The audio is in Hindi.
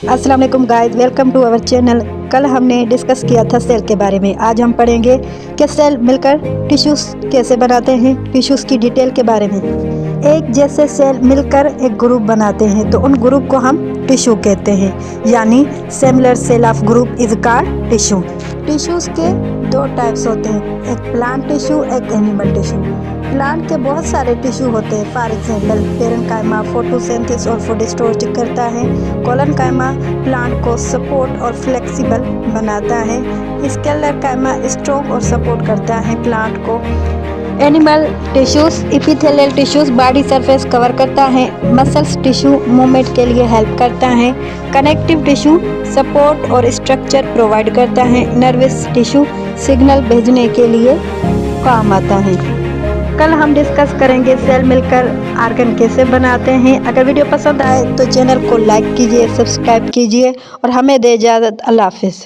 अस्सलाम वालेकुम guys, welcome to our channel. कल हमने डिस्कस किया था सेल के बारे में। आज हम पढ़ेंगे कि सेल मिलकर टिश्यूज़ कैसे बनाते हैं, टिश्यूज़ की डिटेल के बारे में। एक जैसे सेल मिलकर एक ग्रुप बनाते हैं तो उन ग्रुप को हम टिश्यू कहते हैं, यानी similar cell of group is called tissue. Tissues के दो टाइप्स होते हैं, एक प्लांट टिश्यू, एक एनिमल टिश्यू। प्लांट के बहुत सारे टिश्यू होते हैं। फॉर एग्जाम्पल पेरेन्काइमा फोटोसिंथेसिस और फूड स्टोरेज करता है। कोलेनकाइमा प्लांट को सपोर्ट और फ्लेक्सिबल बनाता है। स्केलेनकाइमा स्ट्रॉन्ग और सपोर्ट करता है प्लांट को। Animal tissues epithelial tissues body surface cover करता है। मसल्स टिश्यू मूवमेंट के लिए हेल्प करता है। कनेक्टिव टिश्यू सपोर्ट और स्ट्रक्चर प्रोवाइड करता है। नर्वस टिश्यू सिग्नल भेजने के लिए काम आता है। कल हम डिस्कस करेंगे सेल मिलकर ऑर्गन कैसे बनाते हैं। अगर वीडियो पसंद आए तो चैनल को लाइक कीजिए, सब्सक्राइब कीजिए और हमें दे इजाज़त। अल्लाह हाफिज़।